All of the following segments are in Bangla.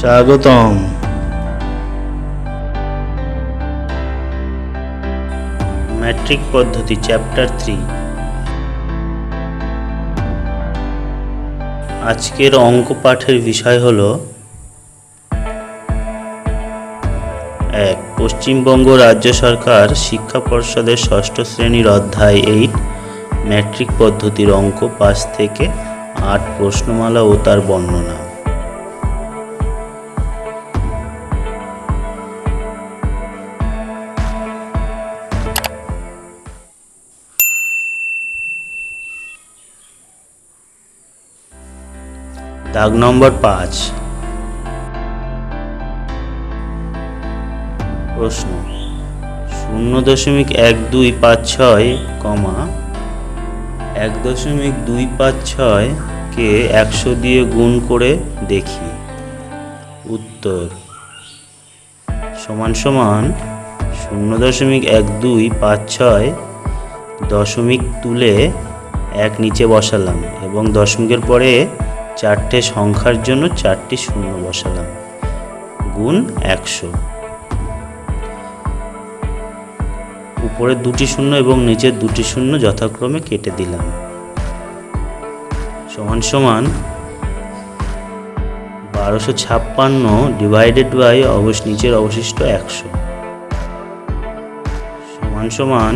স্বাগতম। ম্যাট্রিক পদ্ধতি চ্যাপ্টার 3। আজকের অঙ্ক পাঠের বিষয় হল 1. পশ্চিমবঙ্গ রাজ্য সরকার শিক্ষা পর্ষদের ষষ্ঠ শ্রেণীর অধ্যায় 8 ম্যাট্রিক পদ্ধতির অঙ্ক 5 থেকে 8 প্রশ্নমালা ও তার বর্ণনা। দাগ নম্বর 5। প্রশ্ন 0.1256, 1.256 কে 100 দিয়ে গুণ করে দেখি। উত্তর সমান 0.1256 দশমিক তুলে 1 নিচে বসালাম এবং দশমিকের পরে 4টে সংখ্যার জন্য 4টি শূন্য বসালাম, গুণ 100। উপরে 2টি শূন্য এবং নিচের 2টি শূন্য যথাক্রমে কেটে দিলাম। সমান 1256 ডিভাইডেড বাই নিচের অবশিষ্ট 100 সমান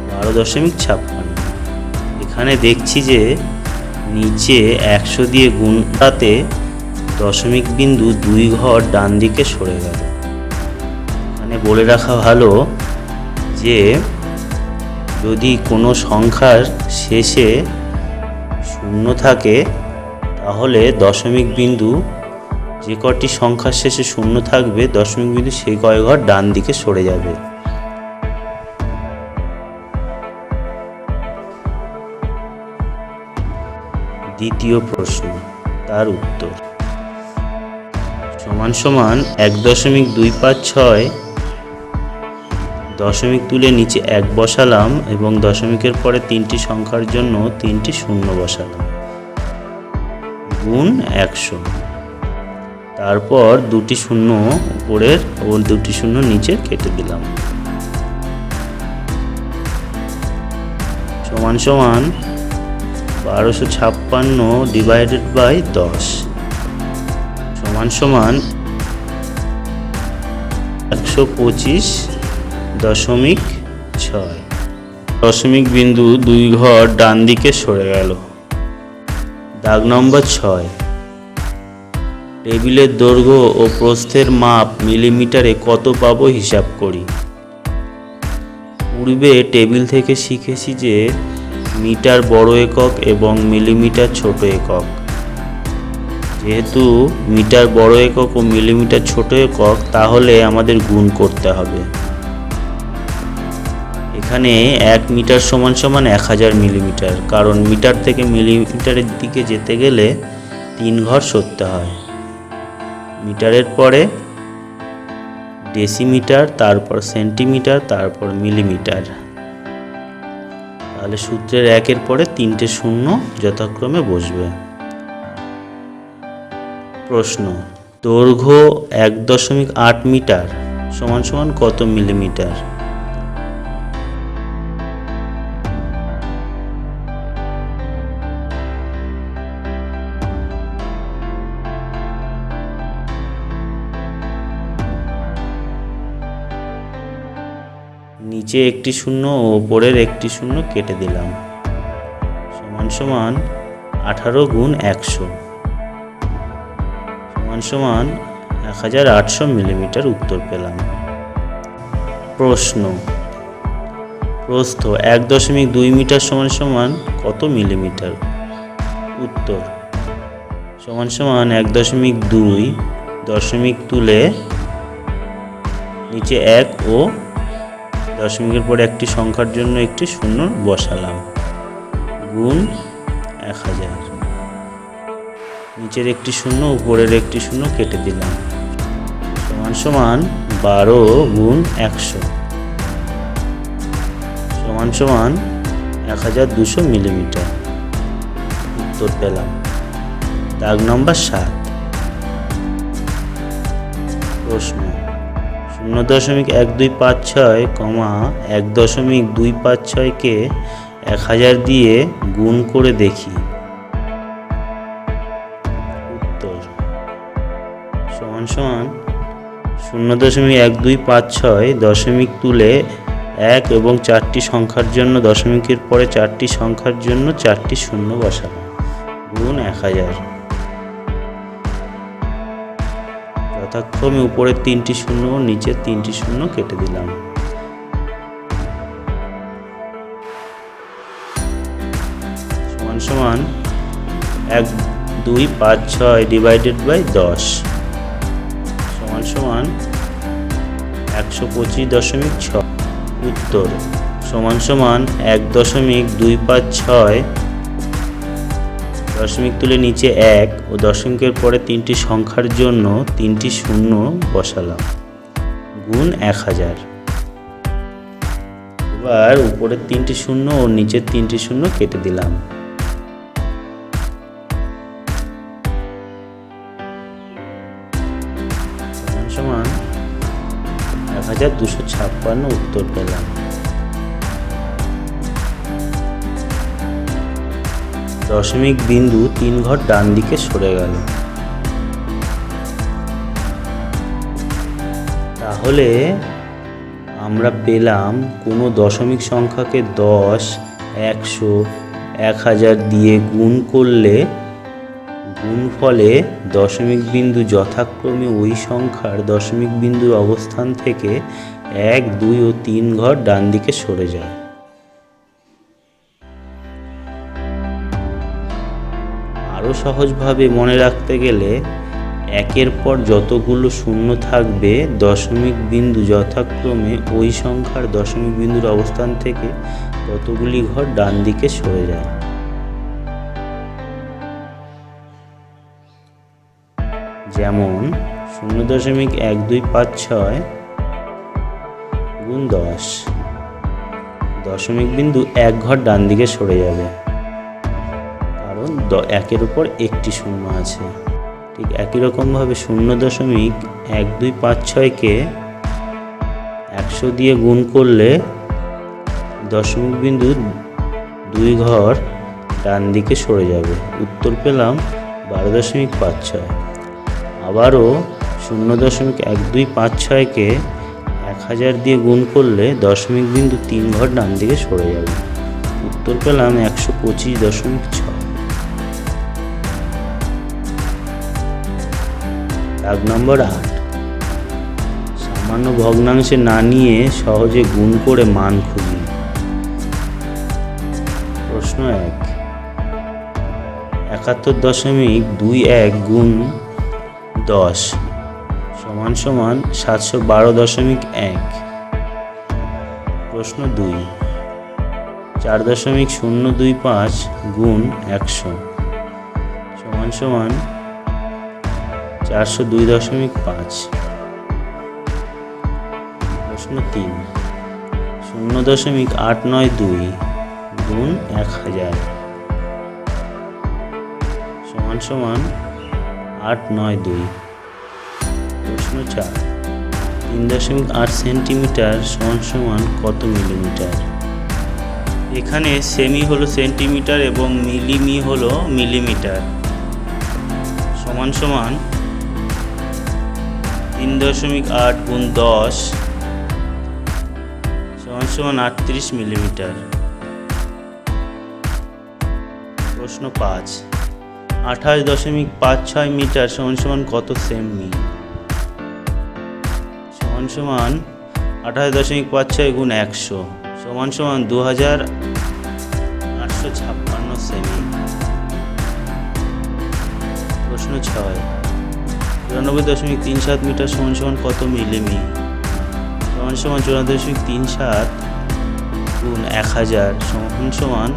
12.56। এখানে দেখছি যে নিচে 100 দিয়ে গুণটাতে দশমিক বিন্দু 2 ঘর ডান দিকে সরে গেল। এখানে বলে রাখা ভালো যে যদি কোনো সংখ্যার শেষে শূন্য থাকে তাহলে দশমিক বিন্দু, যে কটি সংখ্যার শেষে শূন্য থাকবে দশমিক বিন্দু সেই কয় ঘর ডান দিকে সরে যাবে। দ্বিতীয় প্রশ্ন, তার উত্তর সমান 1.256 দশমিক তুলে নিচে 1 বসালাম এবং দশমিকের পরে 3টি সংখ্যার জন্য 3টি শূন্য বসালাম, গুণ 100। তারপর 2টি শূন্য উপরের ও 2টি শূন্য নিচে কেটে দিলাম। সমান 1256 ডিভাইডেড বাই 10 সমান 125.6। দশমিক বিন্দু 2 ঘর ডান দিকে সরে গেল। দাগ নম্বর 6। টেবিলের দৈর্ঘ্য ও প্রস্থের মাপ মিলিমিটারে কত পাবো হিসাব করি। পূর্বে টেবিল থেকে শিখেছি যে মিটার বড় একক এবং মিলিমিটার ছোট একক। যেহেতু মিটার বড় একক ও মিলিমিটার ছোট একক, তাহলে আমাদের গুণ করতে হবে। এখানে 1 মিটার সমান 1000 মিলিমিটার, কারণ মিটার থেকে মিলিমিটারের দিকে যেতে গেলে 3 ঘর সরতে হয়। মিটারের পরে ডেসিমিটার, তারপর সেন্টিমিটার, তারপর মিলিমিটার। তাহলে সূত্রের 1-এর পরে 3টে শূন্য যথাক্রমে বসবে। প্রশ্ন দৈর্ঘ্য 1.8 মিটার সমান কত মিলিমিটার। নিচে একটি শূন্য ও উপরের একটি শূন্য কেটে দিলাম। সমান 18 গুণ 100 সমান 1800 মিলিমিটার উত্তর পেলাম। প্রশ্ন প্রস্থ 1.2 মিটার সমান কত মিলিমিটার। উত্তর সমান 1.2 দশমিক তুলে নিচে 1 ও দশমিকের পরে একটি সংখ্যার জন্য একটি শূন্য বসালাম, গুণ 1000। নিচের একটি শূন্য উপরের একটি শূন্য কেটে দিলাম। সমান 12 গুণ 100 সমান 1200 মিলিমিটার উত্তর পেলাম। দাগ নম্বর 7। প্রশ্ন 0.1256, 1.256কে 1000 দিয়ে গুণ করে দেখি। উত্তর 0.1256 দশমিক তুলে 1 এবং 4টি সংখ্যার জন্য দশমিকের পরে 4টি সংখ্যার জন্য 4টি শূন্য বসাবো, গুণ 1000। যথাক্রমে উপরের 3টি শূন্য ও নিচের 3টি শূন্য কেটে দিলাম। সমান সমান 1256 ডিভাইডেড বাই 10 সমান সমান 125.6। উত্তর সমান সমান 1.256 দশমিক তুলে নিচে 1 ও দশমিকের পরে 3টি সংখ্যার জন্য 3টি শূন্য বসালাম, গুণ 1000। এবার উপরের 3টি শূন্য ও নিচের 3টি শূন্য কেটে দিলাম। সমান সমান 1256 উত্তর পেলাম। দশমিক বিন্দু 3 ঘর ডান দিকে সরে গেল। তাহলে আমরা পেলাম কোনো দশমিক সংখ্যাকে 10, 100, 1000 দিয়ে গুণ করলে গুণফলে দশমিক বিন্দু যথাক্রমে ওই সংখ্যার দশমিক বিন্দুর অবস্থান থেকে 1, 2 ও 3 ঘর ডান দিকে সরে যায়। আরও সহজভাবে মনে রাখতে গেলে একের পর যতগুলো শূন্য থাকবে দশমিক বিন্দু যথাক্রমে ওই সংখ্যার দশমিক বিন্দুর অবস্থান থেকে ততগুলি ঘর ডান দিকে সরে যায়। যেমন 0.1256 গুণ 10, দশমিক বিন্দু 1 ঘর ডান দিকে সরে যাবে, কারণ 1-এর উপর একটি শূন্য আছে। ঠিক একই রকমভাবে 0.1256কে 100 দিয়ে গুণ করলে দশমিক বিন্দু 2 ঘর ডান দিকে সরে যাবে, উত্তর পেলাম 12.56। আবারও 0.1256কে 1000 দিয়ে গুণ করলে দশমিক বিন্দু 3 ঘর ডান দিকে সরে যাবে, উত্তর পেলাম 125.6। দাগ নম্বর 8। সামান্য ভগ্নাংশে না নিয়ে সহজে গুণ করে মান খুঁজি। প্রশ্ন 1, 71.21 গুণ 10 সমান সমান 712.1। প্রশ্ন 2, 4.025 গুণ 100 সমান সমান 402.5। প্রশ্ন 3, 0.892 গুণ 1000 সমান সমান 892। প্রশ্ন 4, 3.8 সেন্টিমিটার সমান সমান কত মিলিমিটার? এখানে সেমি হলো সেন্টিমিটার এবং মিলিমি হলো মিলিমিটার। সমান সমান 3.8 গুণ 10 সমান সমান 38 মিলিমিটার। প্রশ্ন 5, 28.56 মিটার সমান সমান কত সেমি? সমান সমান 28.56 গুণ 100 সমান সমান 2856 সেমি। প্রশ্ন 6, 94.37 মিটার সমান সমান কত মিলিমি? সমান সমান 94.37 গুণ 1000 সমান সমান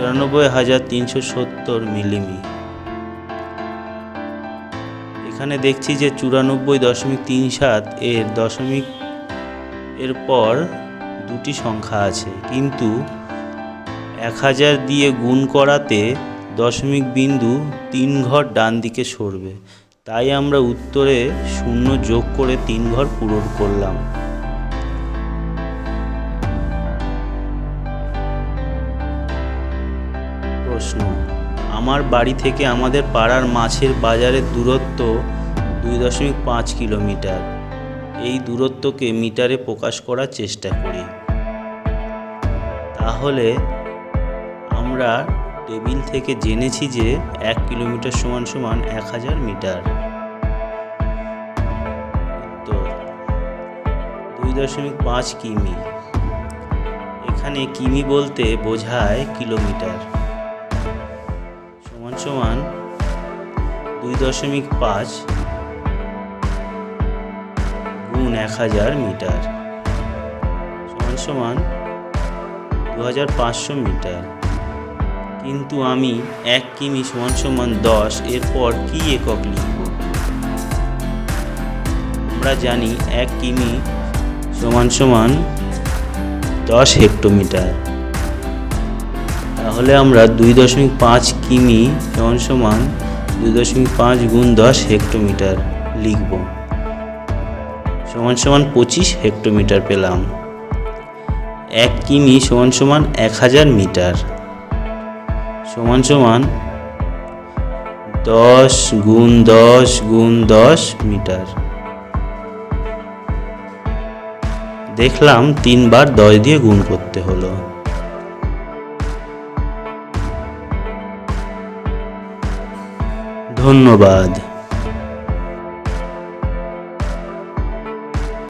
94,370 মিলিমি। এখানে দেখছি যে 94.37 এর দশমিক এর পর দুটি সংখ্যা আছে, কিন্তু 1000 দিয়ে গুণ করাতে দশমিক বিন্দু 3 ঘর ডান দিকে সরবে, তাই আমরা উত্তরে 0 যোগ করে 3 ঘর পূরণ করলাম। প্রশ্ন: আমার বাড়ি থেকে আমাদের পাড়ার মাছের বাজারের দূরত্ব 2.5 কিলোমিটার। এই দূরত্বকে মিটারে প্রকাশ করার চেষ্টা করি। তাহলে আমরা টেবিল থেকে জেনেছি যে 1 কিলোমিটার সমান সমান 1000 মিটার। উত্তর: 2.5 কিমি। এখানে কিমি বলতে বোঝায় কিলোমিটার। সমান সমান 2.5 গুণ 1000 মিটার সমান সমান 2500 মিটার। কিন্তু আমি 1 কিমি সমান সমান 10 এরপর কি একক লিখব? আমরা জানি 1 কিমি সমান সমান 10 হেক্টোমিটার। তাহলে আমরা 2.5 কিমি সমান সমান 2.5 গুণ 10 হেক্টোমিটার লিখব। সমান সমান 25 হেক্টোমিটার পেলাম। 1 কিমি সমান সমান 1000 মিটার সমান সমান 10 গুণ 10 গুণ 10 মিটার। দেখলাম 3 বার 10 দিয়ে গুণ করতে হলো। ধন্যবাদ।